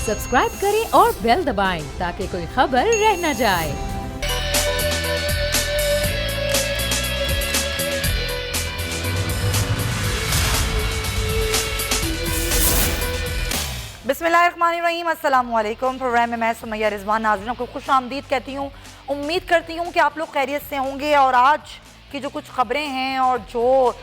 Subscribe करें और bell दबाएं ताकि कोई खबर रह न जाए। बिस्मिल्लाहिर्रहमानिर्रहीम, अस्सलाम वालेकुम। प्रोग्राम में मैं सुमैया रिजवान नाज़रीन को खुश आमदीद कहती हूँ। उम्मीद करती हूँ कि आप लोग खैरियत से होंगे और आज की जो कुछ खबरें हैं और जो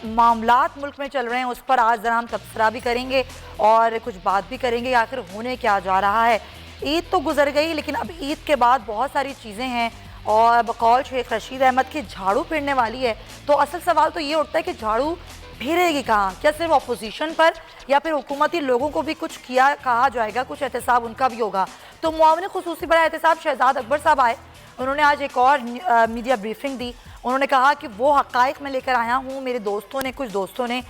मामलात मुल्क में चल रहे हैं उस पर आज ज़रा हम तबसरा भी करेंगे और कुछ बात भी करेंगे आखिर होने क्या जा रहा है। ईद तो गुजर गई, लेकिन अब ईद के बाद बहुत सारी चीज़ें हैं और बकौल शेख रशीद अहमद की झाड़ू फिरने वाली है। तो असल सवाल तो ये उठता है कि झाड़ू फिरेगी कहाँ? क्या सिर्फ अपोजिशन पर या फिर हुकूमती लोगों को भी कुछ किया कहा जाएगा, कुछ एहतसाब उनका भी होगा? तो मुआविन खुसूसी बड़ा एहतसाब शहजाद अकबर साहब आए, उन्होंने आज एक और मीडिया ब्रीफिंग दी। उन्होंने कहा कि वो हक़ाइक़ में लेकर आया हूँ, मेरे दोस्तों ने कुछ दोस्तों ने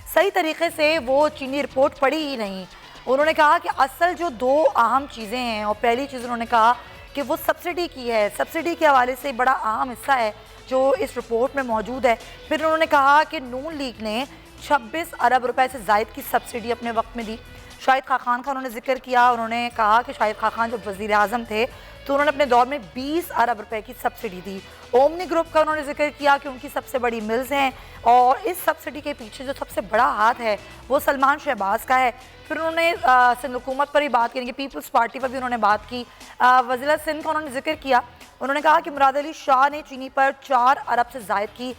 सही तरीके से वो चीनी रिपोर्ट पढ़ी ही नहीं। उन्होंने कहा कि असल जो दो अहम चीज़ें हैं, और पहली चीज़ उन्होंने कहा कि वो सब्सिडी की है, सब्सिडी के हवाले से बड़ा अहम हिस्सा है जो इस रिपोर्ट में मौजूद है। फिर उन्होंने कहा कि नून लीग ने 26 अरब रुपए से ज़ायद की सब्सिडी अपने वक्त में दी। शाहिद खाखान का उन्होंने जिक्र किया। उन्होंने कहा कि शाहिद खाखान जब वज़ीर आज़म थे तो उन्होंने अपने दौर में 20 अरब रुपए की सब्सिडी दी। ओमनी ग्रुप का उन्होंने जिक्र किया कि उनकी सबसे बड़ी मिल्स हैं और इस सब्सिडी के पीछे जो सबसे बड़ा हाथ है वो सलमान शहबाज का है। फिर उन्होंने सिंध हुकूमत पर भी बात की, पीपल्स पार्टी पर भी उन्होंने बात की। वज़ीर सिंध का उन्होंने जिक्र किया। उन्होंने कहा कि मुराद अली शाह ने चीनी पर 4 अरब से ज़ायद की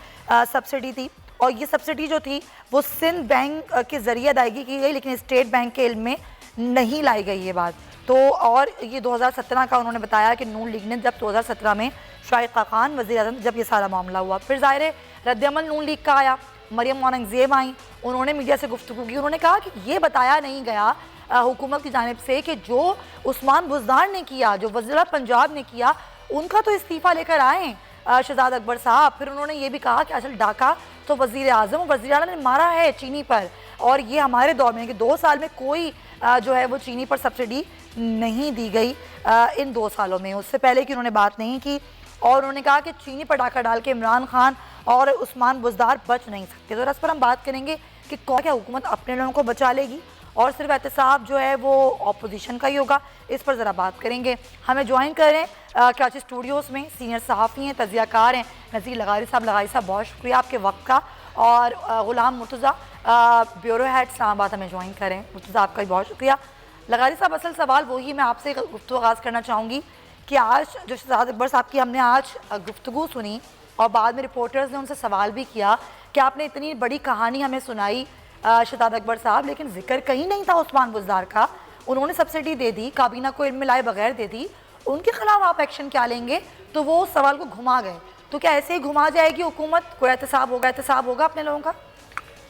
सब्सिडी दी और ये सब्सिडी जो थी वो सिंध बैंक के ज़रिए अदायगी की गई, लेकिन स्टेट बैंक के इल्म में नहीं लाई गई ये बात। तो और ये 2017 का उन्होंने बताया कि नून लीग ने जब 2017 में शाहिद खाखान वज़ीर आज़म जब ये सारा मामला हुआ, फिर ज़ाहिर है रद्द-ए-अमल नून लीग का आया। मरियम औरंगज़ेब आई, उन्होंने मीडिया से गुफ्तगू की। उन्होंने कहा कि ये बताया नहीं गया हुकूमत की जानिब से कि जो उस्मान बुज़दार ने किया, जो वज़ीर पंजाब ने किया, उनका तो इस्तीफ़ा लेकर आए शहजाद अकबर साहब। फिर उन्होंने ये भी कहा कि असल डाका तो वज़ीर आज़म वज़ीर आला ने मारा है चीनी पर, और ये हमारे दौर में कि 2 साल में कोई जो है वो चीनी पर सब्सिडी नहीं दी गई इन 2 सालों में। उससे पहले की उन्होंने बात नहीं की और उन्होंने कहा कि चीनी पर डाका डाल के इमरान खान और उस्मान बुज़दार बच नहीं सकते। तो इस पर हम बात करेंगे कि कौन क्या हुकूमत अपने लोगों को बचा लेगी और सिर्फ एहतसाब जो है वो अपोजिशन का ही होगा, इस पर ज़रा बात करेंगे। हमें ज्वाइन करें कराची स्टूडियोज़ में सीनियर सहाफ़ी हैं, तज़ियाकार हैं नज़ीर लगारी साहब। लगारी साहब बहुत शुक्रिया आपके वक्त का। और ग़ुलाम मुर्तज़ा ब्यूरो हेड इस्लामाबाद हमें ज्वाइन करें। मुर्तज़ा आपका भी बहुत शुक्रिया। लगारी साहब, असल सवाल वही मैं आपसे गुफ्तगू आगाज़ करना चाहूँगी कि आज जो शहजाद अकबर साहब की हमने आज गुफ्तगू सुनी और बाद में रिपोर्टर्स ने उनसे सवाल भी किया कि आपने इतनी बड़ी कहानी हमें सुनाई शहजाद अकबर साहब, लेकिन जिक्र कहीं नहीं था उस्मान बुज़दार का। उन्होंने सब्सिडी दे दी, काबीना को इल्म में लाए बगैर दे दी, उनके खिलाफ आप एक्शन क्या लेंगे? तो वो सवाल को घुमा गए। तो क्या ऐसे ही घुमा जाएगी हुकूमत? कोई एहतसाब होगा अपने लोगों का?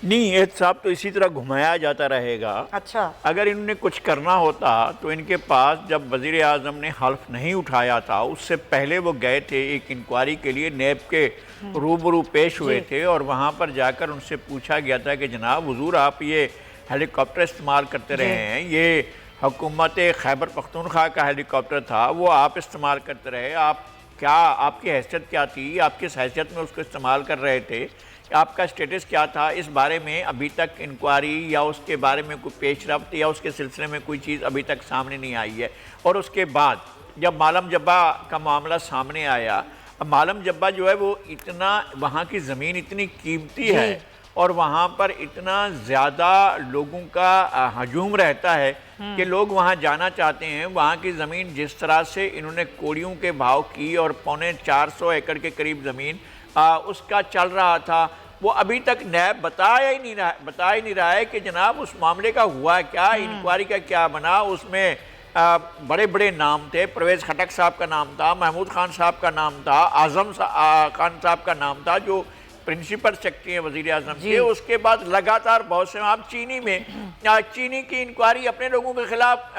नहीं, एहतसाब तो इसी तरह घुमाया जाता रहेगा। अच्छा, अगर इन्होंने कुछ करना होता तो इनके पास जब वज़ीर आज़म ने हल्फ नहीं उठाया था उससे पहले वो गए थे एक इंक्वायरी के लिए, नैब के रूबरू पेश हुए थे और वहाँ पर जाकर उनसे पूछा गया था कि जनाब हुजूर आप ये हेलीकॉप्टर इस्तेमाल करते रहे हैं, ये हुकूमत खैबर पख्तूनख्वा का हेलीकॉप्टर था, वो आप इस्तेमाल करते रहे, आप क्या, आपकी हैसियत क्या थी, आप किस हैसियत में उसको इस्तेमाल कर रहे थे, आपका स्टेटस क्या था? इस बारे में अभी तक इंक्वायरी या उसके बारे में कोई पेशरफ्त या उसके सिलसिले में कोई चीज़ अभी तक सामने नहीं आई है। और उसके बाद जब मालम जब्बा का मामला सामने आया, अब मालम जब्बा जो है वो इतना, वहाँ की ज़मीन इतनी कीमती है और वहाँ पर इतना ज़्यादा लोगों का हजूम रहता है कि लोग वहाँ जाना चाहते हैं। वहाँ की ज़मीन जिस तरह से इन्होंने कोड़ियों के भाव की और 450 एकड़ के करीब ज़मीन उसका चल रहा था, वो अभी तक नैब बता ही नहीं रहा है कि जनाब उस मामले का हुआ क्या, इंक्वायरी का क्या बना। उसमें बड़े बड़े नाम थे, परवेज़ खटक साहब का नाम था, महमूद खान साहब का नाम था, आज़म खान साहब का नाम था जो प्रिंसिपल सेक्रेटरी हैं वज़ीर आज़म के। उसके बाद लगातार बहुत से आप चीनी की इंक्वायरी अपने लोगों के खिलाफ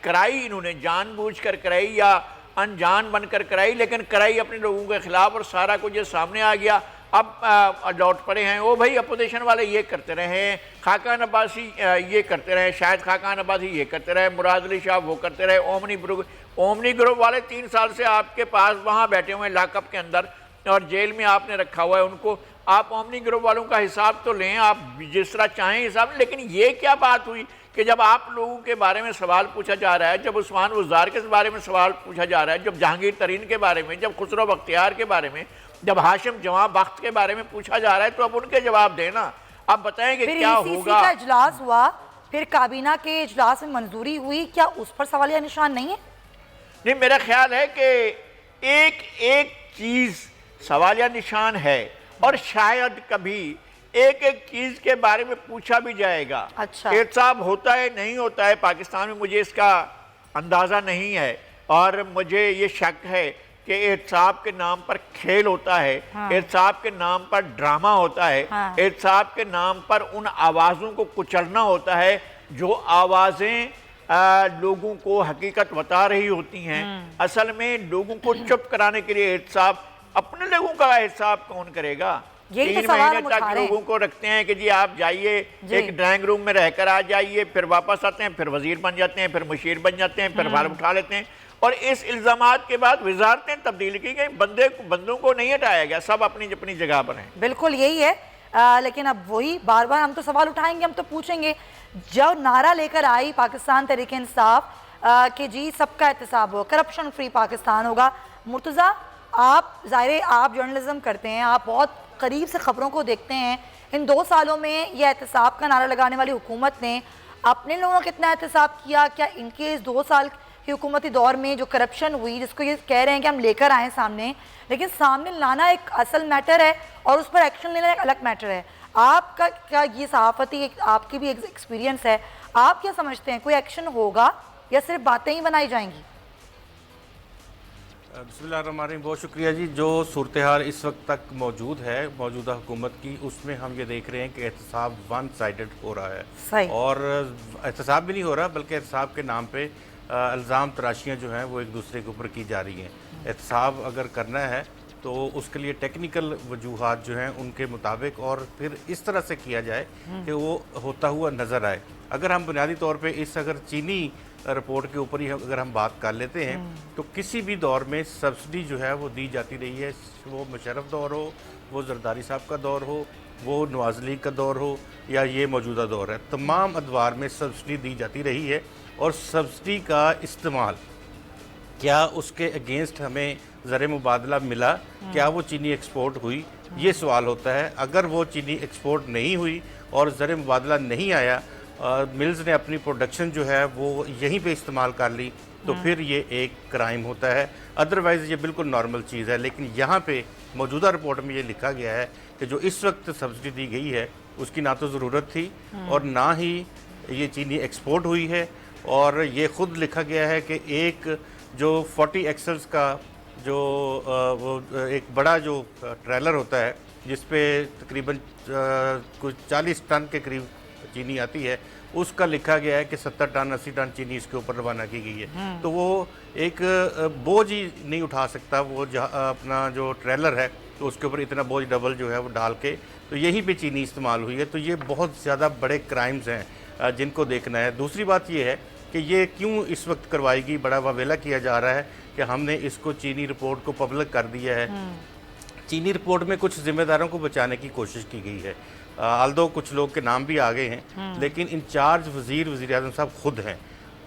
कराई, इन्होंने जानबूझकर कराई या अनजान बनकर कराई, लेकिन कराई अपने लोगों के खिलाफ और सारा कुछ ये सामने आ गया। अब लौट पड़े हैं वो भाई अपोजिशन वाले ये करते रहे, खाकान अब्बासी ये करते रहे, शायद खाकान अब्बासी ये करते रहे, मुराद अली शाह वो करते रहे, ओमनी ग्रुप वाले 3 साल से आपके पास वहाँ बैठे हुए हैं लॉकअप के अंदर और जेल में आपने रखा हुआ है उनको। आप ओमनी ग्रुप वालों का हिसाब तो लें, आप जिस तरह चाहें हिसाब, लेकिन ये क्या बात हुई कि जब आप लोगों के बारे में सवाल पूछा जा रहा है, जब उस्मान गुज़ार के बारे में सवाल पूछा जा रहा है, जब जहांगीर तरीन के बारे में, जब खुसरो बख्तियार के बारे में, जब हाशिम जवां बख्त के बारे में पूछा जा रहा है, तो अब उनके जवाब देना। अब बताएं कि क्या होगा। का इजलास हुआ, फिर काबीना के इजलास में मंजूरी हुई, क्या उस पर सवालिया निशान नहीं है? नहीं, मेरा ख्याल है कि एक एक चीज़ सवालिया निशान है और शायद कभी एक एक चीज़ के बारे में पूछा भी जाएगा। अच्छा, एहतसाब होता है नहीं होता है पाकिस्तान में, मुझे इसका अंदाज़ा नहीं है और मुझे ये शक है कि एहतसाब के नाम पर खेल होता है, हाँ। एहतसाब के नाम पर ड्रामा होता है, हाँ। एहतसाब के नाम पर उन आवाज़ों को कुचलना होता है जो आवाज़ें लोगों को हकीकत बता रही होती हैं। असल में लोगों को चुप कराने के लिए एहतसाब, अपने लोगों का एहतसाब कौन करेगा? 3 महीने तक लोगों को रखते हैं कि जी आप जाइए, एक ड्राइंग रूम में रहकर आ जाइए, फिर वापस आते हैं, फिर वजीर बन जाते हैं, फिर मुशीर बन जाते हैं, फिर भार उठा लेते हैं। और इस इल्जामात के बाद वजारतें तब्दील की गई, बंदों को नहीं हटाया गया, सब अपनी अपनी जगह पर हैं। बिल्कुल यही है। लेकिन अब वही बार बार हम तो सवाल उठाएंगे, हम तो पूछेंगे। जब नारा लेकर आई पाकिस्तान तहरीक इंसाफ कि जी सबका एहतसाब हो, करप्शन फ्री पाकिस्तान होगा, मुर्तज़ा आप ज़ाहिर आप जर्नलिज्म करते हैं, आप बहुत करीब से ख़बरों को देखते हैं। इन 2 सालों में यह एहतसाब का नारा लगाने वाली हुकूमत ने अपने लोगों का कितना एहतसाब किया? क्या इनके इस 2 साल की हुकूमती दौर में जो करप्शन हुई, जिसको ये कह रहे हैं कि हम लेकर आए सामने, लेकिन सामने लाना एक असल मैटर है और उस पर एक्शन लेना एक अलग मैटर है। आपका क्या ये सहाफ़ती आपकी भी एक्सपीरियंस है, आप क्या समझते हैं, कोई एक्शन होगा या सिर्फ बातें ही बनाई जाएंगी? बिस्मिल्लाहिर्रहमानिर्रहीम, बहुत शुक्रिया जी। जो सूरत हाल इस वक्त तक मौजूद है मौजूदा हुकूमत की, उसमें हम ये देख रहे हैं कि एहतसाब वन साइडेड हो रहा है। सही। और एहतसाब भी नहीं हो रहा, बल्कि एहतसाब के नाम पे इल्ज़ाम तराशियाँ जो हैं वो एक दूसरे के ऊपर की जा रही हैं। एहतसाब अगर करना है तो उसके लिए टेक्निकल वजूहात जो हैं उनके मुताबिक और फिर इस तरह से किया जाए कि वो होता हुआ नज़र आए। अगर हम बुनियादी तौर पे इस अगर चीनी रिपोर्ट के ऊपर ही अगर हम बात कर लेते हैं तो किसी भी दौर में सब्सिडी जो है वो दी जाती रही है, वो मुशर्रफ दौर हो, वो जरदारी साहब का दौर हो, वो नवाज लीग का दौर हो या ये मौजूदा दौर है, तमाम अदवार में सब्सिडी दी जाती रही है। और सब्सिडी का इस्तेमाल क्या उसके अगेंस्ट हमें ज़र मुबादला मिला, क्या वो चीनी एक्सपोर्ट हुई, ये सवाल होता है। अगर वो चीनी एक्सपोर्ट नहीं हुई और ज़र मुबादला नहीं आया, मिल्स ने अपनी प्रोडक्शन जो है वो यहीं पे इस्तेमाल कर ली, तो फिर ये एक क्राइम होता है। अदरवाइज़ ये बिल्कुल नॉर्मल चीज़ है। लेकिन यहाँ पे मौजूदा रिपोर्ट में ये लिखा गया है कि जो इस वक्त सब्सिडी दी गई है उसकी ना तो ज़रूरत थी और ना ही ये चीनी एक्सपोर्ट हुई है। और ये ख़ुद लिखा गया है कि एक जो 40 एक्सल्स का जो वो एक बड़ा जो ट्रेलर होता है जिस पे तकरीबन कुछ 40 टन के करीब चीनी आती है, उसका लिखा गया है कि 70 टन 80 टन चीनी इसके ऊपर रवाना की गई है। तो वो एक बोझ ही नहीं उठा सकता, वो अपना जो ट्रेलर है तो उसके ऊपर इतना बोझ डबल जो है वो डाल के, तो यहीं पे चीनी इस्तेमाल हुई है। तो ये बहुत ज़्यादा बड़े क्राइम्स हैं जिनको देखना है। दूसरी बात ये है कि ये क्यों इस वक्त करवाएगी, बड़ा वावेला किया जा रहा है कि हमने इसको चीनी रिपोर्ट को पब्लिक कर दिया है। चीनी रिपोर्ट में कुछ जिम्मेदारों को बचाने की कोशिश की गई है, आल्दो कुछ लोग के नाम भी आ गए हैं, लेकिन इंचार्ज वज़ीर आज़म साहब खुद हैं।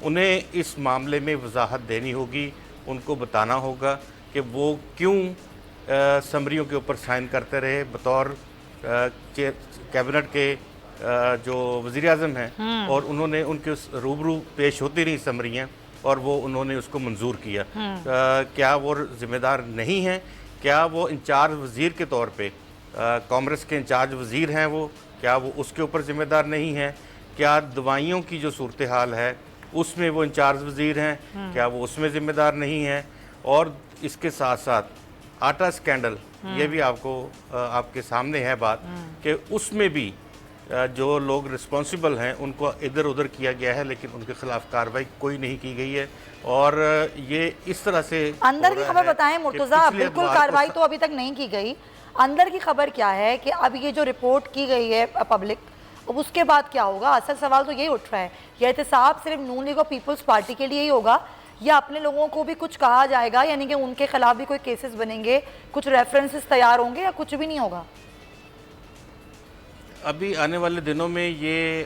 उन्हें इस मामले में वजाहत देनी होगी, उनको बताना होगा कि वो क्यों समरियों के ऊपर साइन करते रहे बतौर कैबिनेट के जो वज़ीर आज़म हैं, और उन्होंने उनके रूबरू पेश होती रही समरियाँ और वो उन्होंने उसको मंजूर किया। क्या वो ज़िम्मेदार नहीं हैं? क्या वो इंचार्ज वज़ीर के तौर पे कांग्रेस के इंचार्ज वज़ीर हैं वो, क्या वो उसके ऊपर ज़िम्मेदार नहीं हैं? क्या दवाइयों की जो सूरत हाल है उसमें वो इंचार्ज वज़ीर हैं, क्या वो उसमें ज़िम्मेदार नहीं हैं? और इसके साथ साथ आटा स्कैंडल, ये भी आपके सामने है बात कि उसमें भी जो लोग रिस्पॉन्सिबल हैं उनको इधर उधर किया गया है, लेकिन उनके खिलाफ कार्रवाई कोई नहीं की गई है। और ये इस तरह से अंदर की खबर बताएं मुर्तज़ा, बिल्कुल कार्रवाई तो अभी तक नहीं की गई। अंदर की खबर क्या है कि अब ये जो रिपोर्ट की गई है पब्लिक, अब उसके बाद क्या होगा? असल सवाल तो यही उठ रहा है, यह एहतसाब सिर्फ नून लीग और पीपल्स पार्टी के लिए ही होगा या अपने लोगों को भी कुछ कहा जाएगा, यानी कि उनके खिलाफ भी कोई केसेस बनेंगे, कुछ रेफरेंसेस तैयार होंगे, या कुछ भी नहीं होगा? अभी आने वाले दिनों में ये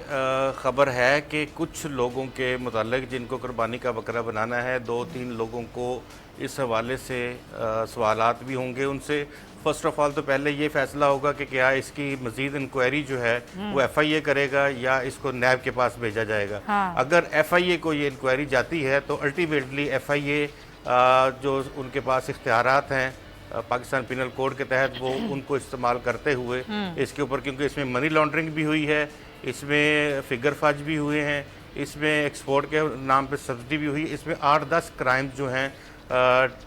ख़बर है कि कुछ लोगों के मुतालिक जिनको कुर्बानी का बकरा बनाना है, 2-3 लोगों को इस हवाले से सवालात भी होंगे उनसे। फ़र्स्ट ऑफ़ ऑल तो पहले ये फ़ैसला होगा कि क्या इसकी मज़ीद इंक्वायरी जो है वो FIA करेगा या इसको नैब के पास भेजा जाएगा। हाँ। अगर FIA को ये इंक्वायरी जाती है तो अल्टीमेटली FIA जो उनके पास इख्तियारात हैं पाकिस्तान पिनल कोड के तहत, वो उनको इस्तेमाल करते हुए इसके ऊपर, क्योंकि इसमें मनी लॉन्ड्रिंग भी हुई है, इसमें फिगर फज भी हुए हैं, इसमें एक्सपोर्ट के नाम पे सब्सिडी भी हुई, इसमें 8-10 क्राइम्स जो हैं,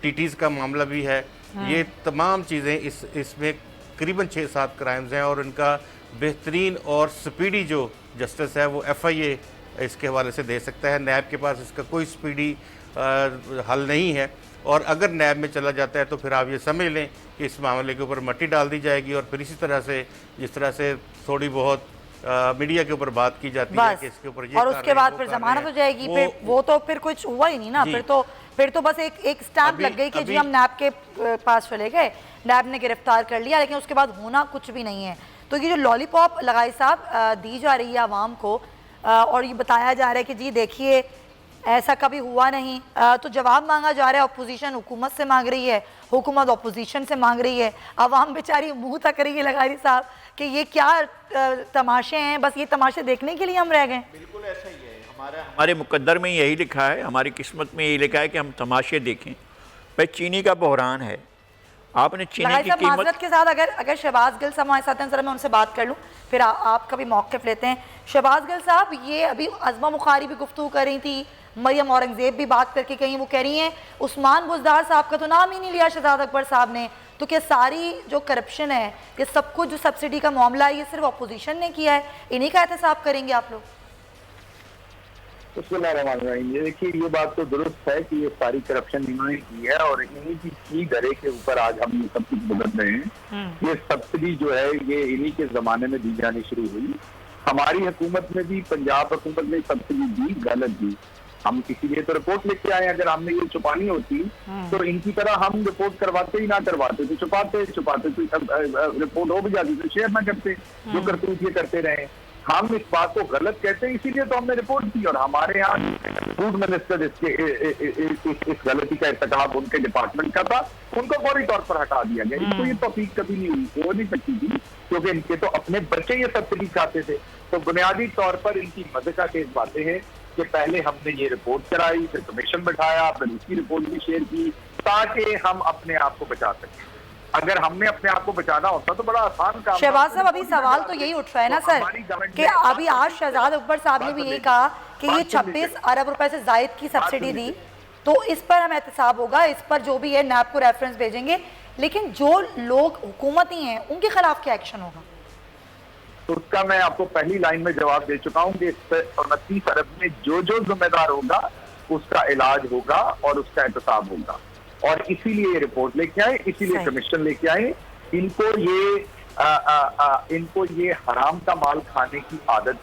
TTs का मामला भी है। ये तमाम चीज़ें इसमें करीबन 6-7 क्राइम्स हैं और इनका बेहतरीन और स्पीडी जो जस्टिस है वो FIA इसके हवाले से दे सकता है। नैब के पास इसका कोई स्पीडी हल नहीं है, और अगर नैब में चला जाता है तो फिर आप ये समझ लें कि इस मामले के ऊपर मट्टी डाल दी जाएगी, और फिर इसी तरह से जिस तरह से थोड़ी बहुत मीडिया के ऊपर बात की जाती है कि इसके ऊपर ये, और उसके बाद फिर जमानत हो जाएगी, फिर वो तो फिर कुछ हुआ ही नहीं ना, फिर तो बस एक स्टैंप लग गई कि जी हम नैब के पास चले गए, नैब ने गिरफ्तार कर लिया, लेकिन उसके बाद होना कुछ भी नहीं है। तो ये जो लॉलीपॉप लगाई साहब दी जा रही है आवाम को, और ये बताया जा रहा है कि जी देखिए ऐसा कभी हुआ नहीं, तो जवाब मांगा जा रहा है, अपोजिशन हुकूमत से मांग रही है, हुकूमत अपोजिशन से मांग रही है, आवाम बेचारी मुंह तक रही है लगारी साहब कि ये क्या तमाशे हैं, बस ये तमाशे देखने के लिए हम रह गए। बिल्कुल ऐसा ही है, हमारे मुकद्दर में यही लिखा है, हमारी किस्मत में यही लिखा है कि हम तमाशे देखें। भाई चीनी का बहरान है, आपने चीनी की कीमत के साथ अगर शहबाज गिल साहब हमारे साथ हैं, जरा मैं उनसे बात कर लूँ, फिर आपका भी मौक़िफ़ लेते हैं। शहबाज गिल साहब, ये अभी अज़मा बुखारी भी गुफ्तगू कर रही थी, मरियम औरंगज़ेब भी बात करके कहीं, वो कह रही हैं उस्मान बुज़दार साहब का तो नाम ही नहीं लिया शहजाद अकबर साहब ने, तो क्या सारी जो करप्शन है, ये सब कुछ जो सब्सिडी का मामला है, ये सिर्फ अपोजिशन ने किया है, इन्हीं का एहतसाब करेंगे आप लोग? ये देखिए, ये बात तो दुरुस्त है कि ये सारी करप्शन इन्होंने की है, और इन्हीं की घरे के ऊपर आज हम ये सब कुछ भुगत रहे हैं। ये सब्सिडी जो है ये इन्हीं के जमाने में दी जानी शुरू हुई। हमारी हुकूमत में भी, पंजाब हुकूमत ने सब्सिडी दी, गलत दी। हम इसीलिए तो रिपोर्ट लेके आए, अगर हमने ये छुपानी होती तो इनकी तरह हम रिपोर्ट करवाते ही ना करवाते, तो छुपाते तो रिपोर्ट हो भी जाती तो शेयर ना करते, जो करतूत ये करते रहे। हम इस बात को गलत कहते हैं, इसीलिए तो हमने रिपोर्ट की, और हमारे यहाँ फूड मिनिस्टर इस गलती का इर्तिकाब उनके डिपार्टमेंट का था, उनको फौरी तौर पर हटा दिया गया। इनको ये तौफीक कभी नहीं हुई, हो नहीं सकती थी, क्योंकि इनके तो अपने बच्चे ये सब्सिडी खाते थे। तो बुनियादी तौर पर इनकी मज़े के बातें हैं कि पहले हमने ये रिपोर्ट कराई, फिर कमीशन बैठाया, फिर उसकी रिपोर्ट भी शेयर की, ताकि हम अपने आप को बचा सकें। अगर हमने अपने आप को बचाना होता तो बड़ा आसान काम। शहबाज साहब, अभी सवाल तो यही उठ रहा है ना सर कि अभी आज शहजाद अकबर साहब ने भी यही कहा कि ये 26 अरब रुपए से जायद की सब्सिडी दी, तो इस पर हम एहतसाब होगा, इस पर जो भी है नैब को रेफरेंस भेजेंगे, लेकिन जो लोग हुकूमती हैं उनके खिलाफ क्या एक्शन होगा? तो उसका मैं आपको पहली लाइन में जवाब दे चुका हूँ कि इस पर 29 अरब में जो जिम्मेदार होगा उसका इलाज होगा और उसका एहतसाब होगा, और इसीलिए ये रिपोर्ट लेके आए, इसीलिए कमीशन लेके आए। इनको ये हराम का माल खाने की आदत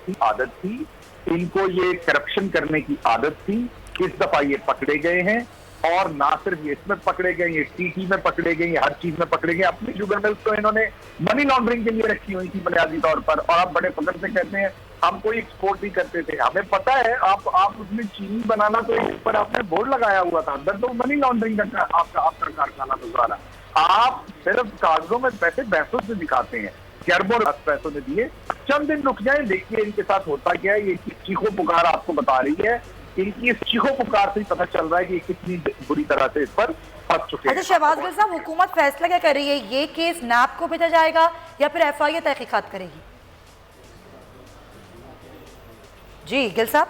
थी, इनको ये करप्शन करने की आदत थी। इस दफा ये पकड़े गए हैं, और ना सिर्फ ये इसमें पकड़े गए, ये टीटी में पकड़े गए, ये हर चीज में पकड़े गए। अपनी शुगर मिल्स तो इन्होंने मनी लॉन्ड्रिंग के लिए रखी हुई थी बुनियादी तौर पर, और आप बड़े फख्र से कहते हैं हम कोई एक्सपोर्ट नहीं करते थे। हमें पता है, आप उसमें चीनी बनाना तो इस पर आपने बोर्ड लगाया हुआ था, अंदर तो मनी लॉन्ड्रिंग का आपका कारखाना गुजारा। आप सिर्फ कागजों में पैसे पैसों से दिखाते हैं, अरबों पैसों में दिए। चंद दिन रुक जाए, देखिए इनके साथ होता क्या है। ये चीखो पुकार आपको बता रही है, इनकी इस चीखो पुकार से ही पता चल रहा है कि कितनी बुरी तरह से इस पर फंस चुके हैं। अच्छा शहबाज गिल साहब, हुकूमत फैसला क्या कर रही है? ये केस नैब को भेजा जाएगा या फिर FIA तहकीकात करेगी? जी गिल साहब,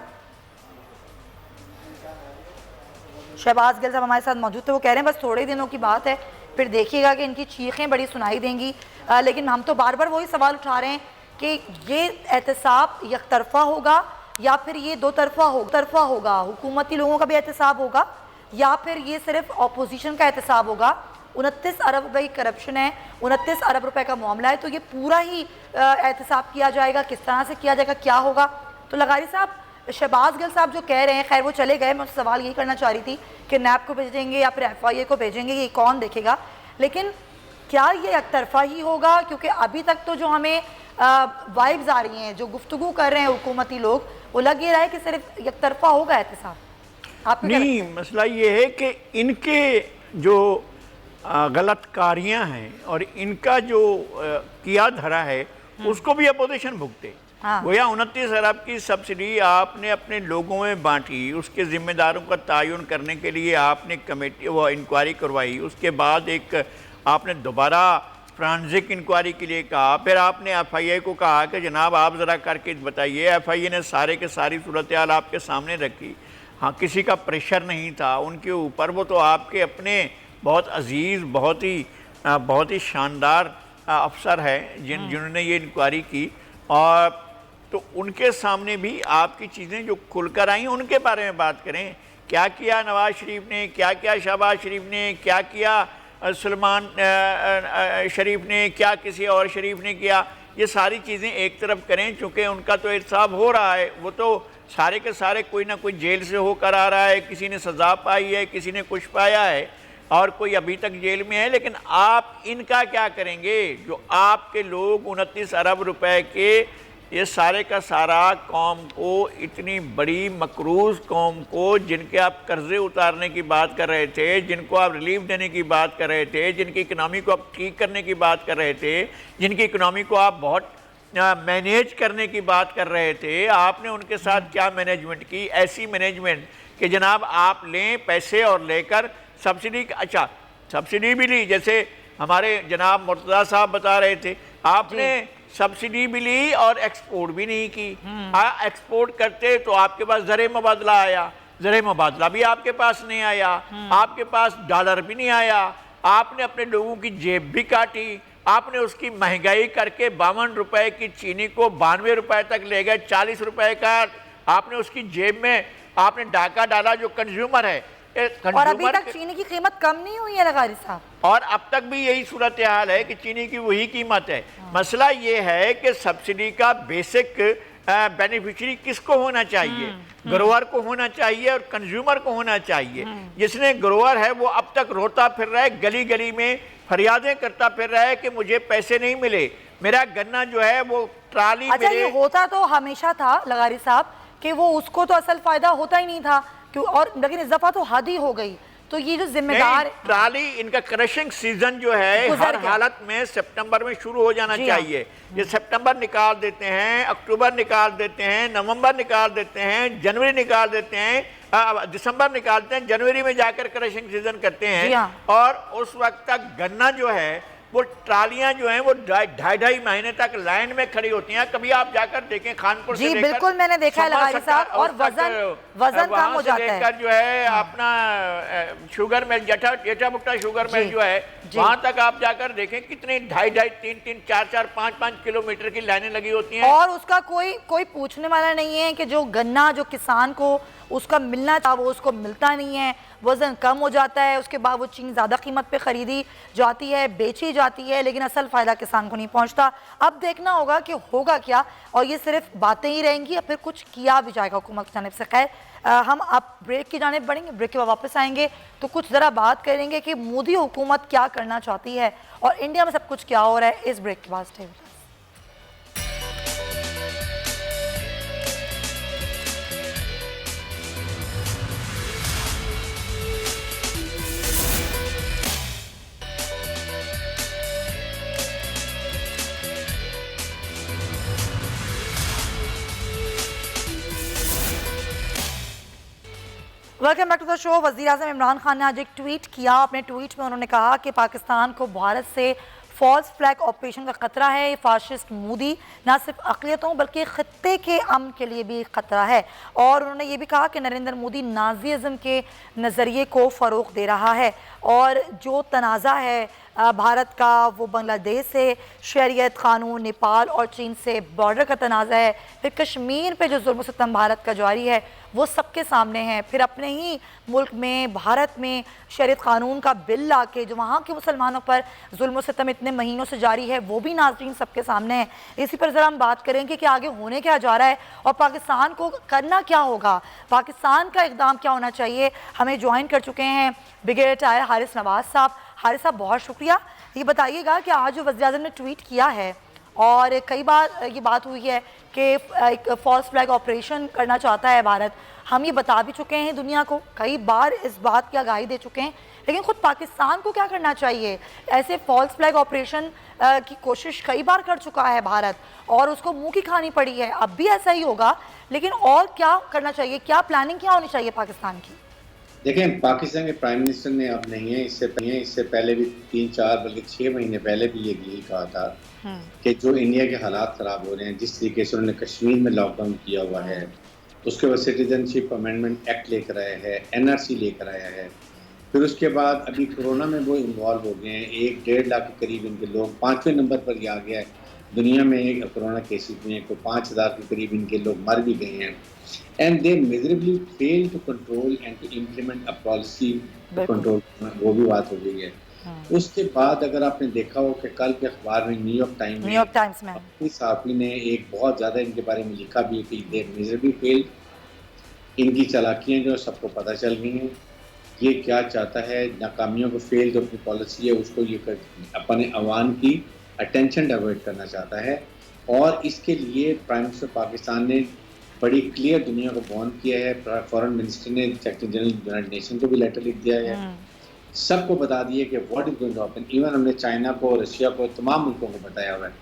शहबाज गिल साहब हमारे साथ मौजूद थे, वो कह रहे हैं बस थोड़े दिनों की बात है, फिर देखिएगा कि इनकी चीखें बड़ी सुनाई देंगी। लेकिन हम तो बार बार वही सवाल उठा रहे हैं कि ये एहतसाब एक तरफा होगा या फिर ये दो तरफा होगा, हुकूमती लोगों का भी एहतसाब होगा या फिर ये सिर्फ अपोजिशन का एहतसाब होगा। 29 अरब रुपए की करप्शन है, 29 अरब रुपए का मामला है, तो ये पूरा ही एहतसाब किया जाएगा, किस तरह से किया जाएगा, क्या होगा? तो लगारी साहब, शहबाज गिल साहब जो कह रहे हैं, खैर वो चले गए, मैं सवाल यही करना चाह रही थी कि नैब को भेजेंगे या फिर FIA को भेजेंगे, ये कौन देखेगा? लेकिन क्या ये एक तरफा ही होगा? क्योंकि अभी तक तो जो हमें वाइब्स आ रही हैं, जो गुफ्तगू कर रहे हैं हुकूमती लोग, वो लग ये रहा है कि सिर्फ एक तरफा होगा एहतसाब। आप नहीं, मसला ये है कि इनके जो गलत कारियाँ हैं और इनका जो किया धरा है उसको भी अपोजिशन भुगते। हाँ। गोया 29 अरब की सब्सिडी आपने अपने लोगों में बांटी, उसके जिम्मेदारों का तयन करने के लिए आपने कमेटी वो इंक्वायरी करवाई, उसके बाद एक आपने दोबारा फ्रांसिक इंक्वायरी के लिए कहा, फिर आपने FIA को कहा कि जनाब आप ज़रा करके बताइए। FIA ने सारे के सारी सूरत हाल आपके सामने रखी। हाँ, किसी का प्रेशर नहीं था उनके ऊपर, वो तो आपके अपने बहुत अजीज़ बहुत ही शानदार अफसर हैं जिन्होंने ये इंक्वायरी की, और तो उनके सामने भी आपकी चीज़ें जो खुलकर आई उनके बारे में बात करें। क्या किया नवाज शरीफ ने, क्या किया शहबाज शरीफ ने, क्या किया सलमान शरीफ ने, क्या किसी और शरीफ ने किया, ये सारी चीज़ें एक तरफ करें। चूँकि उनका तो एहतसाब हो रहा है, वो तो सारे के सारे कोई ना कोई जेल से होकर आ रहा है, किसी ने सज़ा पाई है, किसी ने कुछ पाया है और कोई अभी तक जेल में है। लेकिन आप इनका क्या करेंगे? जो आपके लोग 29 अरब रुपए के, ये सारे का सारा कौम को, इतनी बड़ी मकरूज़ कौम को, जिनके आप कर्ज़े उतारने की बात कर रहे थे, जिनको आप रिलीफ देने की बात कर रहे थे, जिनकी इकनॉमी को आप ठीक करने की बात कर रहे थे, जिनकी इकनॉमी को आप बहुत मैनेज करने की बात कर रहे थे, आपने उनके साथ क्या मैनेजमेंट की? ऐसी मैनेजमेंट कि जनाब आप लें पैसे और लेकर सब्सिडी, अच्छा सब्सिडी भी ली, जैसे हमारे जनाब मुर्तज़ा साहब बता रहे थे, आपने सब्सिडी भी ली और एक्सपोर्ट भी नहीं की। एक्सपोर्ट करते तो आपके पास ज़र मुबादला आया, ज़र मुबादला भी आपके पास नहीं आया, आपके पास डॉलर भी नहीं आया, आपने अपने लोगों की जेब भी काटी, आपने उसकी महंगाई करके 52 रुपए की चीनी को 92 रुपए तक ले गए, 40 रुपए का आपने उसकी जेब में आपने डाका डाला जो कंज्यूमर है। और अभी तक चीनी की कीमत कम नहीं हुई है लगारी साहब, और अब तक भी यही सूरत हाल है कि चीनी की वही कीमत है। मसला ये है कि सब्सिडी का बेसिक बेनिफिशियरी किसको होना चाहिए? ग्रोअर को होना चाहिए और कंज्यूमर को होना चाहिए। जिसने ग्रोअर है वो अब तक रोता फिर रहा है, गली गली में फरियादें करता फिर रहा है कि मुझे पैसे नहीं मिले, मेरा गन्ना जो है वो ट्राली। अच्छा, ये होता तो हमेशा था लगारी साहब कि वो उसको तो असल फायदा होता ही नहीं था क्यों, और लेकिन इस दफा तो हद ही हो गई। तो ये जो जिम्मेदार ट्राली, इनका क्रशिंग सीजन जो है हर हालत में सितंबर में शुरू हो जाना चाहिए। ये सितंबर निकाल देते हैं, अक्टूबर निकाल देते हैं, नवंबर निकाल देते हैं, जनवरी निकाल देते हैं, दिसंबर निकालते हैं, जनवरी में जाकर क्रशिंग सीजन करते हैं। और उस वक्त तक गन्ना जो है वो ट्रालियां जो हैं वो ढाई महीने तक लाइन में खड़ी होती हैं। कभी आप जाकर देखें खानपुर जी, बिल्कुल मैंने देखा है लगारी साहब, और वजन कम हो जाता है। जो है अपना शुगर मिल, जेठा बुट्टा शुगर मिल जो है, वहां तक आप जाकर देखें कितनी 2.5, 3, 4, 5 किलोमीटर की लाइनें लगी होती हैं, और उसका कोई पूछने वाला नहीं है कि जो गन्ना जो किसान को उसका मिलना था वो उसको मिलता नहीं है, वज़न कम हो जाता है, उसके बाद वो चीज़ ज़्यादा कीमत पे ख़रीदी जाती है, बेची जाती है, लेकिन असल फ़ायदा किसान को नहीं पहुंचता। अब देखना होगा कि होगा क्या, और ये सिर्फ बातें ही रहेंगी या फिर कुछ किया भी जाएगा हुकूमत की जानिब से। खैर, हम अब ब्रेक की जानिब बढ़ेंगे, ब्रेक के बाद वापस आएंगे तो कुछ ज़रा बात करेंगे कि मोदी हुकूमत क्या करना चाहती है और इंडिया में सब कुछ क्या हो रहा है। इस ब्रेक के बाद welcome back to the show. वज़ीर-ए-आज़म इमरान खान ने आज एक ट्वीट किया। अपने ट्वीट में उन्होंने कहा कि पाकिस्तान को भारत से फॉल्स फ्लैग ऑपरेशन का खतरा है। ये फाशिस्ट मोदी न सिर्फ अक़लियतों बल्कि ख़त्ते के अमन के लिए भी ख़तरा है। और उन्होंने ये भी कहा कि नरेंद्र मोदी नाज़िज़्म के नज़रिए को फ़रोग़ दे रहा है, और जो तनाज़ा है भारत का वो बांग्लादेश से शरीयत क़ानून, नेपाल और चीन से बॉर्डर का तनाज़ा है, फिर कश्मीर पे जो जुल्म सितम भारत का जारी है वो सबके सामने है, फिर अपने ही मुल्क में भारत में शरीयत क़ानून का बिल ला के जो वहाँ के मुसलमानों पर जुल्म सितम इतने महीनों से जारी है वो भी नाज़रीन सबके सामने है। इसी पर ज़रा हम बात करेंगे कि आगे होने क्या जा रहा है और पाकिस्तान को करना क्या होगा, पाकिस्तान का इक़दाम क्या होना चाहिए। हमें ज्वाइन कर चुके हैं ब्रिगेडियर टायर हारिस नवाज साहब। हारिस साहब, बहुत शुक्रिया। ये बताइएगा कि आज जो वज़ीर-ए-आज़म ने ट्वीट किया है और कई बार ये बात हुई है कि एक फॉल्स फ्लैग ऑपरेशन करना चाहता है भारत। हम ये बता भी चुके हैं दुनिया को, कई बार इस बात की आगाही दे चुके हैं, लेकिन खुद पाकिस्तान को क्या करना चाहिए? ऐसे फॉल्स फ्लैग ऑपरेशन की कोशिश कई बार कर चुका है भारत और उसको मुंह की खानी पड़ी है, अब भी ऐसा ही होगा, लेकिन और क्या करना चाहिए, क्या प्लानिंग क्या होनी चाहिए पाकिस्तान की? देखें, पाकिस्तान के प्राइम मिनिस्टर ने अब नहीं है, इससे पहले भी 3-4 बल्कि 6 महीने पहले भी ये यही कहा था कि जो इंडिया के हालात ख़राब हो रहे हैं, जिस तरीके से उन्होंने कश्मीर में लॉकडाउन किया हुआ है, उसके बाद सिटीजनशिप अमेंडमेंट एक्ट लेकर आया है, NRC लेकर आया है, फिर उसके बाद अभी कोरोना में वो इन्वॉल्व हो गए हैं, 1-1.5 लाख के करीब इनके लोग 5वें नंबर पर ये आ गया है दुनिया में कोरोना केसेस में, को 5,000 के करीब इनके लोग मर भी गए हैं। And they miserably fail to control and to implement a policy control, वो भी बात हो गई है। उसके बाद अगर आपने देखा हो कि कल के अखबार में न्यूयॉर्क टाइम्स में अपनी साहबी ने एक बहुत ज़्यादा इनके बारे में लिखा भी है कि दे मिजरेबली फेल, इनकी चालाकियाँ जो सबको पता चल गई हैं, ये क्या चाहता है, नाकामियों को फेल जो अपनी पॉलिसी है उसको ये अपने अवाम की अटेंशन डाइवर्ट करना चाहता है। और इसके लिए प्राइम मिनिस्टर पाकिस्तान ने बड़ी क्लियर दुनिया को वार्न किया है, फॉरेन मिनिस्टर ने सेक्रेटरी जनरल यूनाइटेड नेशन को भी लेटर लिख दिया है, सबको बता दिया कि what is going to happen. Even हमने चाइना को, रशिया को, तमाम मुल्कों को बताया हुआ है,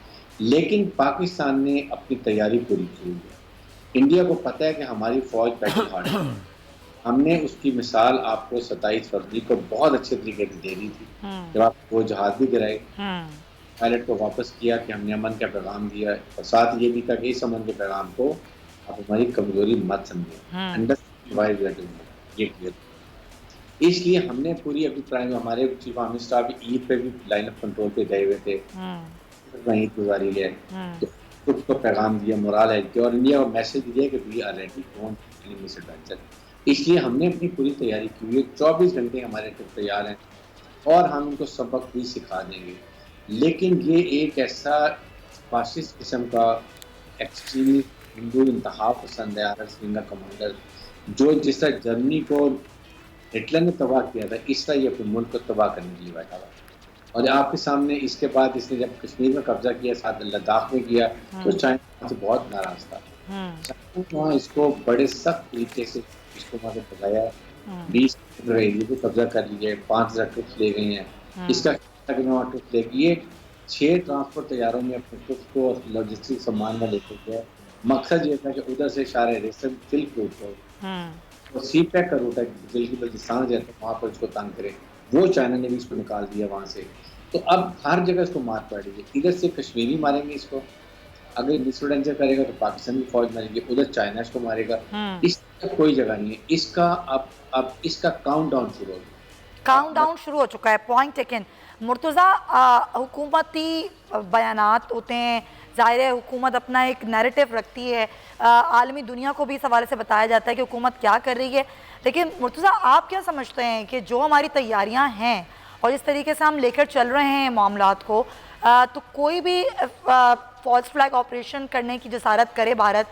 लेकिन पाकिस्तान ने अपनी तैयारी पूरी की है। इंडिया को पता है कि हमारी फौज बैटल हार्ड है, हमने उसकी मिसाल आपको 27 फरवरी को बहुत अच्छे तरीके से दे दी थी, जब आप वो जहाज भी गिराए, पायलट को वापस किया कि हमने अमन का पैगाम दिया, और साथ ये भी था कि इस अमन के पैगाम को आप हमारी कमजोरी मत समझे, ये क्लियर। इसलिए हमने पूरी अभी प्राइम हमारे चीफ आर्मी स्टाफ ईद पे भी लाइन ऑफ कंट्रोल पे गए हुए थे, ईद गुजारी है, तो उसको पैगाम दिया, मोरल है किया, और इंडिया को मैसेज दिया कि we are ready, don't any miss adventure. इसलिए हमने अपनी पूरी तैयारी की हुई है, 24 घंटे हमारे ट्रिप तैयार हैं और हम उनको सबक भी सिखा देंगे। लेकिन ये एक ऐसा फासिस्ट किस्म का एक्सट्रीमली हिंदू इंतहा पसंद है आरएस विंग का कमांडर, जो जिस तरह जर्मनी को हिटलर ने तबाह किया था, इस तरह ये अपने मुल्क को तबाह करने के लिए बैठा हुआ। और आपके सामने इसके बाद इसने जब कश्मीर में कब्जा किया, साथ लद्दाख में किया, तो चाइना से बहुत नाराज था। वहाँ इसको बड़े सख्त तरीके से इसको वहाँ से भगाया, 20 एरिया को कब्जा कर लिया, 5,000 ट्रुप्स ले गए हैं। इसका ट्रुप्स ले गए, 6 ट्रांसपोर्ट तैयारों में अपने ट्रुप्स को लॉजिस्टिक सामान में लेके गया। मकसद ये था कि उधर से शारे रेसम सिल्क रूट हो, सी पैक का रूट है, दिल्ली बल्तिस्तान जाता है, वहाँ पर इसको तंग करे, वो चाइना ने भी इसको निकाल दिया वहाँ से। तो अब हर जगह इसको मार पड़ रही है, इधर से कश्मीरी मारेंगे इसको, अगर मिसएडवेंचर करेगा तो पाकिस्तान की फौज मारेगी, उधर चाइना इसको मारेगा, इसका कोई जगह नहीं है। इसका अब इसका काउंटडाउन शुरू हो चुका है। Point taken. मुर्तज़ा, हुकूमती बयानात होते हैं, ज़ाहिर है हुकूमत अपना एक नैरेटिव रखती है, आलमी दुनिया को भी इस हवाले से बताया जाता है कि हुकूमत क्या कर रही है, लेकिन मुर्तज़ा आप क्या समझते हैं कि जो हमारी तैयारियां हैं और जिस तरीके से हम लेकर चल रहे हैं मामलात को, तो कोई भी फॉल्स फ्लैग ऑपरेशन करने की जसारत करे भारत,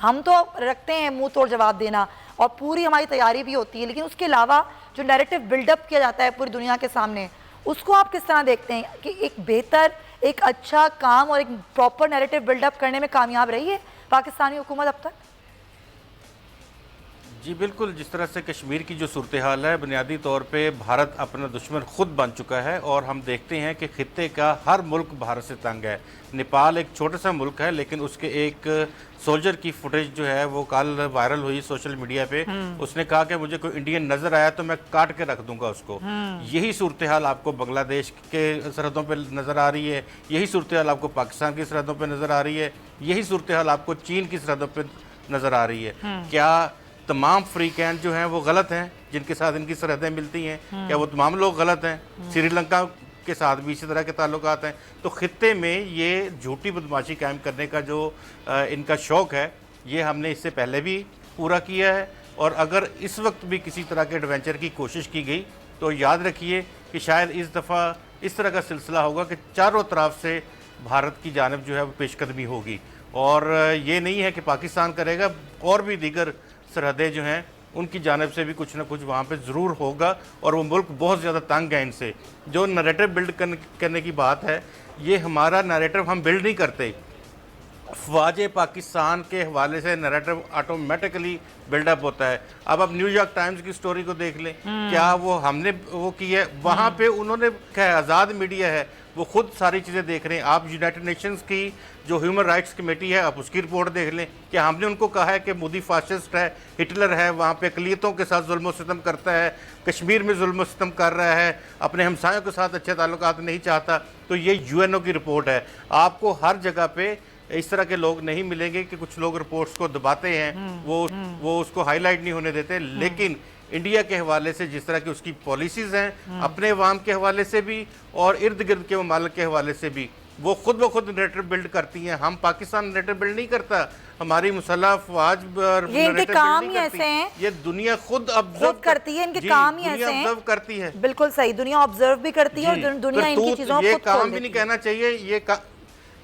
हम तो रखते हैं मुंह तोड़ जवाब देना और पूरी हमारी तैयारी भी होती है, लेकिन उसके अलावा जो नैरेटिव बिल्डअप किया जाता है पूरी दुनिया के सामने, उसको आप किस तरह देखते हैं कि एक बेहतर, एक अच्छा काम और एक प्रॉपर नैरेटिव बिल्डअप करने में कामयाब रही है पाकिस्तानी हुकूमत अब तक? जी बिल्कुल, जिस तरह से कश्मीर की जो सूरत हाल है, बुनियादी तौर पे भारत अपना दुश्मन खुद बन चुका है और हम देखते हैं कि खित्ते का हर मुल्क भारत से तंग है। नेपाल एक छोटा सा मुल्क है, लेकिन उसके एक सोल्जर की फुटेज जो है वो कल वायरल हुई सोशल मीडिया पे। उसने कहा कि मुझे कोई इंडियन नज़र आया तो मैं काट के रख दूंगा उसको। यही सूरत हाल आपको बांग्लादेश के सरहदों पर नज़र आ रही है, यही सूरत हाल आपको पाकिस्तान की सरहदों पर नज़र आ रही है, यही सूरत हाल आपको चीन की सरहदों पर नज़र आ रही है। क्या तमाम फ्री कैंप जो हैं वो गलत हैं जिनके साथ इनकी सरहदें मिलती हैं? क्या वो तमाम लोग गलत हैं? श्रीलंका के साथ भी इसी तरह के ताल्लुकात हैं। तो खित्ते में ये झूठी बदमाशी कायम करने का जो इनका शौक़ है, ये हमने इससे पहले भी पूरा किया है, और अगर इस वक्त भी किसी तरह के एडवेंचर की कोशिश की गई तो याद रखिए कि शायद इस दफ़ा इस तरह का सिलसिला होगा कि चारों तरफ से भारत की जानिब जो है वो पेशकदमी होगी। और ये नहीं है कि पाकिस्तान करेगा, और भी दीगर सरहदें जो हैं उनकी जानिब से भी कुछ ना कुछ वहाँ पे ज़रूर होगा और वो मुल्क बहुत ज़्यादा तंग है इनसे। जो नैरेटिव बिल्ड करने की बात है, ये हमारा नैरेटिव हम बिल्ड नहीं करते, फ़ौज पाकिस्तान के हवाले से नैरेटिव ऑटोमेटिकली बिल्डअप होता है। अब आप न्यूयॉर्क टाइम्स की स्टोरी को देख लें, क्या वो हमने वो की है? वहाँ पे उन्होंने क्या, आज़ाद मीडिया है, वो खुद सारी चीज़ें देख रहे हैं। आप यूनाइटेड नेशंस की जो ह्यूमन राइट्स कमेटी है, आप उसकी रिपोर्ट देख लें कि हमने उनको कहा है कि मोदी फाशिस्ट है, हिटलर है, वहाँ पे अक़लियतों के साथ जुल्म सितम करता है, कश्मीर में जुल्म सितम कर रहा है, अपने हमसायों के साथ अच्छे ताल्लुकात नहीं चाहता। तो ये यूएनओ की रिपोर्ट है। आपको हर जगह पे इस तरह के लोग नहीं मिलेंगे कि कुछ लोग रिपोर्ट्स को दबाते हैं, वो उसको हाईलाइट नहीं होने देते। लेकिन इंडिया के हवाले से जिस तरह की उसकी पॉलिसीज़ हैं, अपने अवाम के हवाले से भी और इर्द गिर्द के ममालिक के हवाले से भी, वो खुद ब खुद नैरेटिव बिल्ड करती हैं। हम पाकिस्तान नैरेटिव बिल्ड नहीं करता, हमारी मुसल्लह अफवाज ये इनके काम ही ऐसे हैं, ये दुनिया खुद ऑब्जर्व करती है, इनके काम ही ऐसे हैं, ऑब्जर्व करती है। बिल्कुल सही, दुनिया ऑब्जर्व भी करती है और दुनिया इनकी चीजों को ये खुद काम खोल भी नहीं देती है। कहना चाहिए,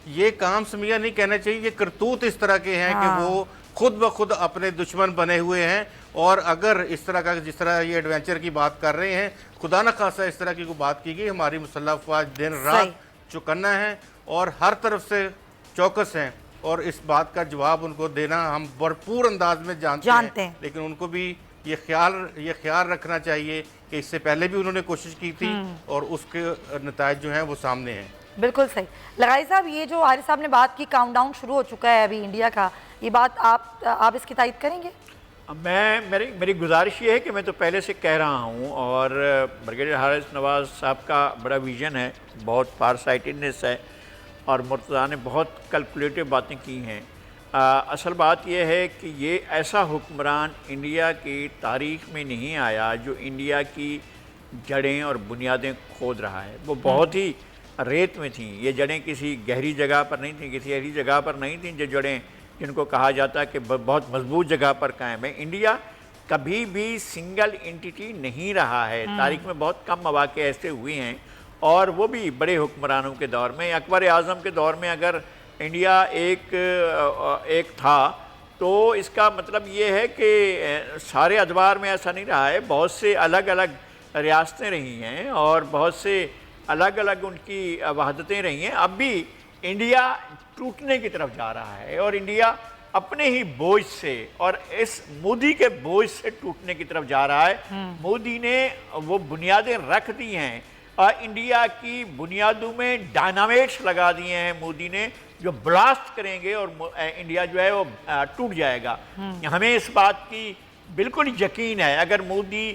ये काम समिया नहीं कहना चाहिए, ये करतूत इस तरह के हैं कि वो खुद ब खुद अपने दुश्मन बने हुए हैं। और अगर इस तरह का, जिस तरह ये एडवेंचर की बात कर रहे हैं, खुदा न खासा इस तरह की कोई बात की गई, हमारी मुसल्लह अफवाज दिन रात चौकन्ना है और हर तरफ से चौकस हैं और इस बात का जवाब उनको देना हम भरपूर अंदाज में जानते हैं। लेकिन उनको भी ये ख्याल रखना चाहिए कि इससे पहले भी उन्होंने कोशिश की थी और उसके नतायज जो हैं वो सामने हैं। बिल्कुल सही। लगाई साहब, ये जो आरिफ साहब ने बात की, काउंटडाउन शुरू हो चुका है अभी इंडिया का, ये बात आप इसकी तायद करेंगे? मेरी गुजारिश ये है कि मैं तो पहले से कह रहा हूँ, और ब्रिगेडियर हारिस नवाज़ साहब का बड़ा विज़न है, बहुत फार साइटेडनेस है और मुर्तज़ा ने बहुत कैलकुलेटिव बातें की हैं। असल बात यह है कि ये ऐसा हुक्मरान इंडिया की तारीख़ में नहीं आया जो इंडिया की जड़ें और बुनियादें खोद रहा है। वो बहुत ही रेत में थी, ये जड़ें किसी गहरी जगह पर नहीं थी, किसी ऐसी जगह पर नहीं थी जो जड़ें जिनको कहा जाता है कि बहुत मजबूत जगह पर कायम है। इंडिया कभी भी सिंगल एंटिटी नहीं रहा है। तारीख में बहुत कम मौक़े ऐसे हुए हैं और वो भी बड़े हुक्मरानों के दौर में। अकबर आज़म के दौर में अगर इंडिया एक था तो इसका मतलब ये है कि सारे अदवार में ऐसा नहीं रहा है। बहुत से अलग अलग रियासतें रही हैं और बहुत से अलग अलग उनकी वहदतें रही हैं। अब भी इंडिया टूटने की तरफ जा रहा है और इंडिया अपने ही बोझ से और इस मोदी के बोझ से टूटने की तरफ जा रहा है। मोदी ने वो बुनियादें रख दी हैं और इंडिया की बुनियादों में डायनामाइट्स लगा दिए हैं मोदी ने, जो ब्लास्ट करेंगे और इंडिया जो है वो टूट जाएगा। हमें इस बात की बिल्कुल यकीन है। अगर मोदी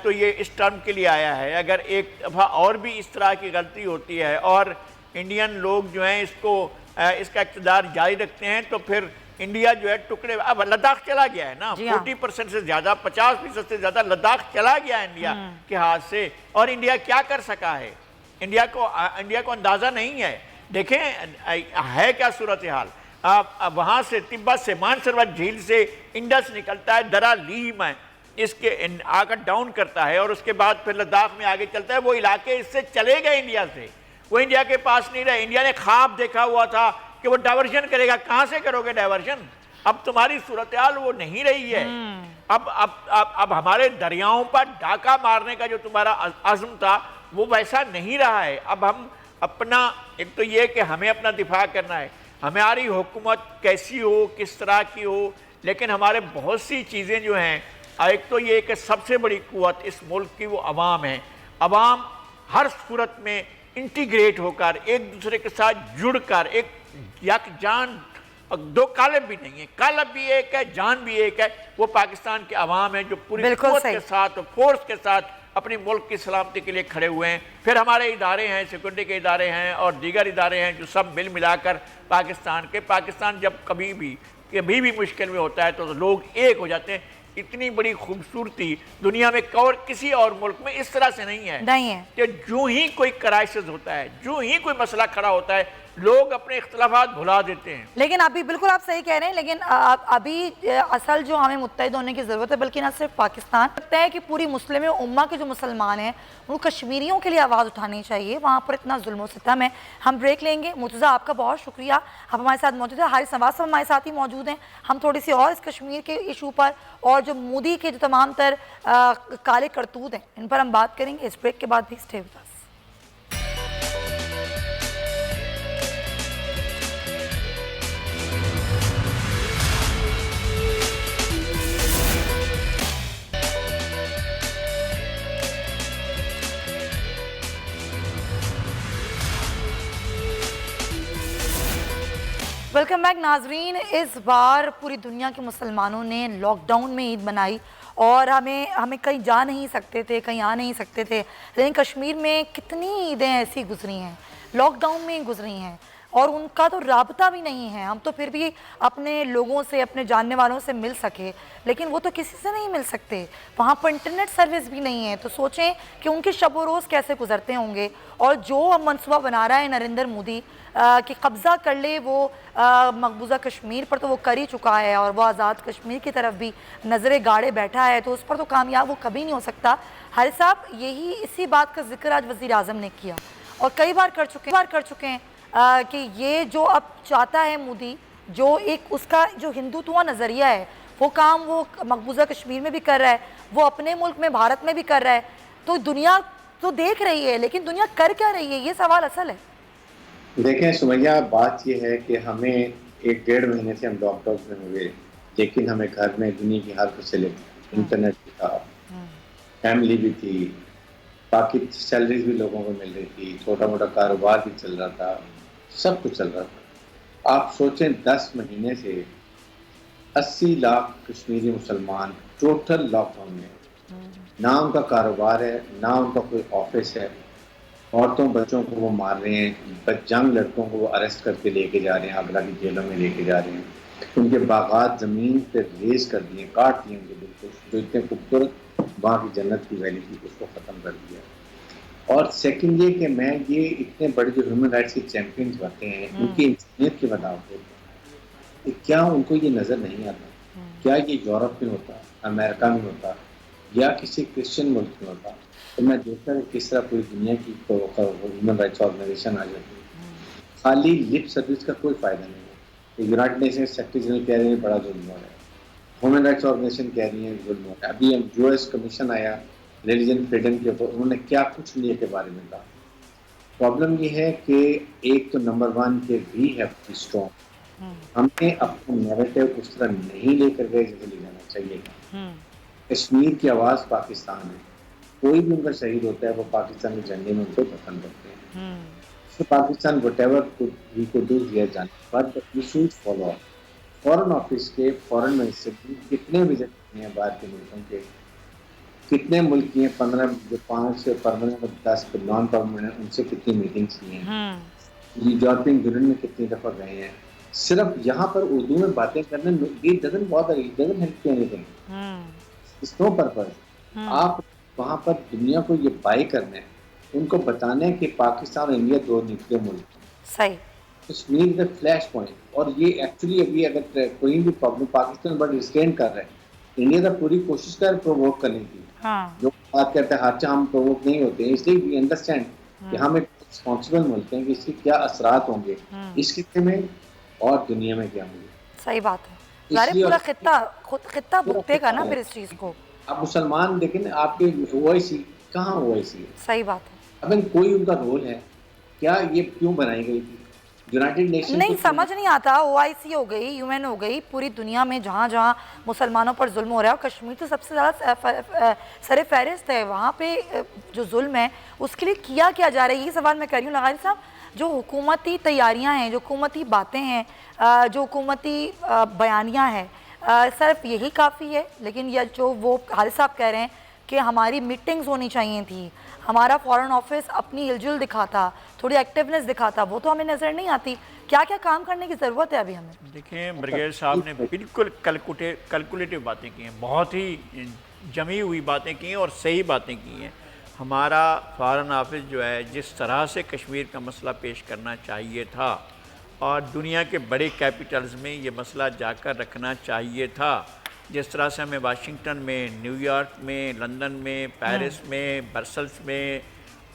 तो ये इस टर्म के लिए आया है, अगर एक दफ़ा और भी इस तरह की गलती होती है और इंडियन लोग जो हैं इसका इक़्तिदार जारी रखते हैं तो फिर इंडिया जो है टुकड़े। अब लद्दाख चला गया है ना, 40% से ज़्यादा, 50% से ज़्यादा लद्दाख चला गया है इंडिया के हाथ से। और इंडिया क्या कर सका है, इंडिया को अंदाज़ा नहीं है। देखें है क्या सूरत हाल। अब वहाँ से तिब्बत से मानसरोवर झील से इंडस निकलता है, दरा लीम है, इसके आकर डाउन करता है और उसके बाद फिर लद्दाख में आगे चलता है। वो इलाके इससे चले गए इंडिया से, वो इंडिया के पास नहीं रहे। इंडिया ने ख्वाब देखा हुआ था कि वो डाइवर्जन करेगा, कहाँ से करोगे डाइवर्जन? अब तुम्हारी सूरत हाल वो नहीं रही है। अब हमारे दरियाओं पर डाका मारने का जो तुम्हारा आज़म था वो वैसा नहीं रहा है। अब हम अपना, एक तो ये कि हमें अपना दिफा करना है, हमारी हुकूमत कैसी हो, किस तरह की हो, लेकिन हमारे बहुत सी चीज़ें जो हैं, एक तो ये कि सबसे बड़ी कुव्वत इस मुल्क की वो अवाम है। अवाम हर सूरत में इंटीग्रेट होकर एक दूसरे के साथ जुड़कर एक यकजान, दो कालब भी नहीं है, कालब भी एक है, जान भी एक है, वो पाकिस्तान के अवाम है जो पूरी कुव्वत के साथ, फोर्स के साथ अपनी मुल्क की सलामती के लिए खड़े हुए हैं। फिर हमारे इदारे हैं, सिक्योरिटी के इदारे हैं और दीगर इदारे हैं जो सब मिल मिलाकर पाकिस्तान जब कभी भी मुश्किल में होता है तो लोग एक हो जाते हैं। इतनी बड़ी खूबसूरती दुनिया में किसी और मुल्क में इस तरह से नहीं है कि जो ही कोई क्राइसिस होता है, जो ही कोई मसला खड़ा होता है, लोग अपने इख्तलाफात भुला देते हैं। लेकिन अभी बिल्कुल आप सही कह रहे हैं, लेकिन अभी असल जो हमें मुत्तहिद होने की ज़रूरत है, बल्कि ना सिर्फ पाकिस्तान, लगता है कि पूरी मुस्लिम उम्मा के जो मुसलमान हैं उनको कश्मीरियों के लिए आवाज़ उठानी चाहिए। वहाँ पर इतना जुल्म सितम है। हम ब्रेक लेंगे। मुर्तज़ा आपका बहुत शुक्रिया, आप हमारे साथ मौजूद है। हारिस नवाज़ साहब हमारे साथ ही मौजूद हैं। हम थोड़ी सी और इस कश्मीर के इशू पर और जो मोदी के जो तमाम तर काले करतूत हैं इन पर हम बात करेंगे इस ब्रेक के बाद भी। Stay with us. Welcome back नाजरीन। इस बार पूरी दुनिया के मुसलमानों ने लॉकडाउन में ईद मनाई और हमें कहीं जा नहीं सकते थे, कहीं आ नहीं सकते थे, लेकिन कश्मीर में कितनी ईदें ऐसी गुजरी हैं, लॉकडाउन में गुजरी हैं और उनका तो राबता भी नहीं है। हम तो फिर भी अपने लोगों से, अपने जानने वालों से मिल सके, लेकिन वो तो किसी से नहीं मिल सकते। वहाँ पर इंटरनेट सर्विस भी नहीं है। तो सोचें कि उनके शब व रोज़ कैसे गुजरते होंगे। और जो अब मनसूबा बना रहा है नरेंद्र मोदी कि कब्ज़ा कर ले वो मकबूजा कश्मीर पर, तो वो कर ही चुका है और वो आज़ाद कश्मीर की तरफ भी नज़रें गाड़े बैठा है, तो उस पर तो कामयाब वो कभी नहीं हो सकता। हारिस साहब, यही इसी बात का जिक्र आज वज़ीर आज़म ने किया और कई बार कर चुके हैं कि ये जो अब चाहता है मोदी, जो एक उसका जो हिंदुत्व नज़रिया है, वो काम वो मकबूजा कश्मीर में भी कर रहा है, वो अपने मुल्क में भारत में भी कर रहा है। तो दुनिया तो देख रही है, लेकिन दुनिया कर क्या रही है, ये सवाल असल है। देखें सुमैया, बात यह है कि हमें 1-1.5 महीने से हम लॉकडाउन में हुए, लेकिन हमें घर में दुनिया की हर फैसिलिटी, इंटरनेट भी था, फैमिली भी थी, बाकी सैलरीज भी लोगों को मिल रही थी, छोटा मोटा कारोबार भी चल रहा था, सब कुछ चल रहा था। आप सोचें 10 महीने से 80 लाख कश्मीरी मुसलमान टोटल लॉकडाउन में, ना उनका कारोबार है, ना उनका कोई ऑफिस है। औरतों बच्चों को वो मार रहे हैं, जंग लड़कों को वो अरेस्ट करके लेके जा रहे हैं, आगरा की जेलों में लेके जा रहे हैं, उनके बागात ज़मीन पे रेज कर दिए, काट दिए उनके, बिल्कुल जो इतने खूबसूरत वहाँ की जन्नत की वैली थी उसको ख़त्म कर दिया। और सेकंड ये कि मैं ये इतने बड़े जो ह्यूमन राइट्स के चैम्पियंस होते हैं, उनकी इंसानियत की बदावत होती है, क्या उनको ये नज़र नहीं आता? क्या ये यूरोप में होता, अमेरिका में होता या किसी क्रिश्चियन मुल्क में होता, तो मैं देखता हूँ किस तरह पूरी दुनिया की ह्यूमन राइट्स ऑर्गेनाइजेशन आ जाती है। खाली लिप सर्विस का कोई फ़ायदा नहीं है। यूनाइटेड नेशन सेक्रेटरी जनरल कह रहे हैं बड़ा जुल्म हो रहा है, ह्यूमन राइट्स ऑर्गेनाइजेशन कह रही है जुल्म हो रहा है। अभी हम यूएस कमीशन आया रिलीजन फ्रीडम के ऊपर, उन्होंने क्या कुछ नहीं के बारे में कहा। प्रॉब्लम ये है कि एक तो नंबर 1 के we have to be strong, हमें अपना नैरेटिव उस तरह नहीं लेकर गए जैसे ले जाना चाहिए। कश्मीर की आवाज़ पाकिस्तान है, कोई भी उनका शहीद होता है वो पाकिस्तान के झंडे में उनको दफन करते हैं। तो Pakistan whatever we could do here जाने, but we should follow. Foreign office के फॉरेन मिनिस्टर कितने विजिट किए हैं बाहर के मुल्कों के, कितने मुल्क किए, 15 जो 5 परमानेंट 10 नॉन परमानेंट, उनसे कितनी मीटिंग्स की हैं, यूरोपियन यूनियन में कितनी दफ़ा गए हैं। सिर्फ यहाँ पर उर्दू में बातें करने, it doesn't bother, it doesn't help to anything, it's no purpose. आप वहाँ पर दुनिया को ये बाय करना है, उनको बताना है कि पाकिस्तान और इंडिया 2 न्यूक्लियर मुल्क सही। Kashmir is the flash point, और ये एक्चुअली अभी अगर कोई भी प्रॉब्लम पाकिस्तान बड़ा रिस्ट्रेन कर रहा है, इंडिया तो पूरी कोशिश कर प्रोवोक करने की। जो बात करते हैं हर हम प्रोवोक नहीं होते हैं, इसलिए वी अंडरस्टैंड कि हम एक रिस्पॉन्सिबल मुल्क हैं कि इसके क्या असरात होंगे इस खित्ते में और दुनिया में क्या होंगे। सही बात है, पूरा खित्ता भुगतेगा ना फिर इस चीज को। आप मुसलमान देखें आपके ओआईसी कहाँ, ओआईसी सही बात है, अब कोई उनका रोल है क्या? ये क्यों बनाई गई थी? यूनाइटेड नेशन नहीं समझ नहीं आता। ओआईसी हो गई, यूएन हो गई, पूरी दुनिया में जहाँ जहाँ मुसलमानों पर जुल्म हो रहा है, और कश्मीर तो सबसे ज़्यादा सरे फहरिस्त है। वहाँ पे जो जुल्म है उसके लिए किया क्या जा रहा है, ये सवाल मैं कर रही हूँ लगारी साहब। जो हुकूमती तैयारियाँ हैं, जो हुकूमती बातें हैं, जो हुकूमती बयानियाँ हैं, सिर्फ यही काफ़ी है? लेकिन यह जो वो हारिस साहब कह रहे हैं कि हमारी मीटिंग्स होनी चाहिए थी, हमारा फॉरेन ऑफिस अपनी हिलजुल दिखाता, थोड़ी एक्टिवनेस दिखाता, वो तो हमें नज़र नहीं आती। क्या क्या काम करने की ज़रूरत है अभी हमें? देखिए ब्रिगेड साहब ने बिल्कुल कैलकुलेटिव बातें की हैं, बहुत ही जमी हुई बातें की हैं और सही बातें की हैं। हमारा फॉरेन ऑफिस जो है जिस तरह से कश्मीर का मसला पेश करना चाहिए था और दुनिया के बड़े कैपिटल्स में ये मसला जाकर रखना चाहिए था, जिस तरह से हमें वाशिंगटन में, न्यूयॉर्क में, लंदन में, पेरिस में, ब्रसल्स में,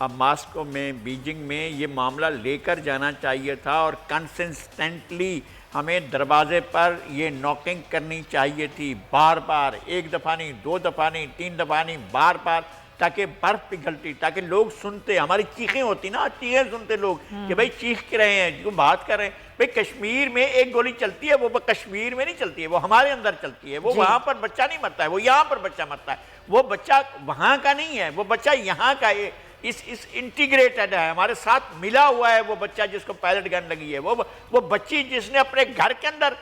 अब मॉस्को में, बीजिंग में ये मामला लेकर जाना चाहिए था और कंसिस्टेंटली हमें दरवाजे पर ये नॉकिंग करनी चाहिए थी, बार बार, एक दफ़ा नहीं, 2 दफ़ा नहीं, 3 दफ़ा नहीं, बार बार, ताकि बर्फ़ पिघलती, ताकि लोग सुनते, हमारी चीखें होती ना, चीखें सुनते लोग कि भाई चीख के रहे हैं, जो बात कर रहे हैं, भाई कश्मीर में एक गोली चलती है, वो कश्मीर में नहीं चलती है, वो हमारे अंदर चलती है, वो वहाँ पर बच्चा नहीं मरता है, वो यहाँ पर बच्चा मरता है, वो बच्चा वहाँ का नहीं है, वो बच्चा यहाँ का है, इस इंटीग्रेटेड है, हमारे साथ मिला हुआ है वो बच्चा जिसको पायलट गन लगी है, वो बच्ची जिसने अपने घर के अंदर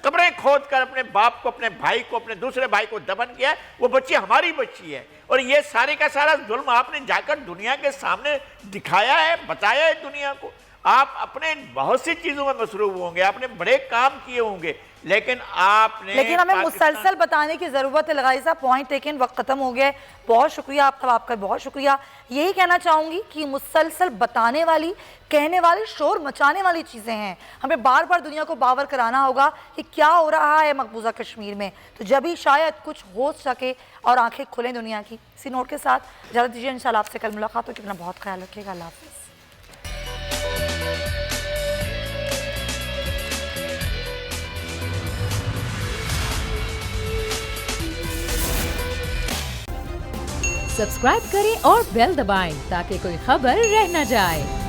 कब्रें खोद कर अपने बाप को, अपने भाई को, अपने दूसरे भाई को दफन किया है, वो बच्ची हमारी बच्ची है। और ये सारे का सारा जुल्म आपने जाकर दुनिया के सामने दिखाया है, बताया है दुनिया को। आप अपने बहुत सी चीजों में मसरूफ होंगे, आपने बड़े काम किए होंगे, लेकिन हमें मुसलसल बताने की जरूरत है। लगाई साहब, पॉइंट टेकन, वक्त खत्म हो गया है। बहुत शुक्रिया आपका बहुत शुक्रिया। यही कहना चाहूंगी कि मुसलसल बताने वाली, कहने वाली, शोर मचाने वाली चीजें हैं। हमें बार बार दुनिया को बावर कराना होगा कि क्या हो रहा है मकबूजा कश्मीर में, तो जब ही शायद कुछ हो सके और आंखें खुलें दुनिया की। इसी नोट के साथ इजाजत दीजिए, इंशाल्लाह आपसे कल मुलाकात होगी। अपना बहुत ख्याल रखिएगा। अल्लाह हाफिज़। सब्सक्राइब करें और बेल दबाएं ताकि कोई खबर रह न जाए।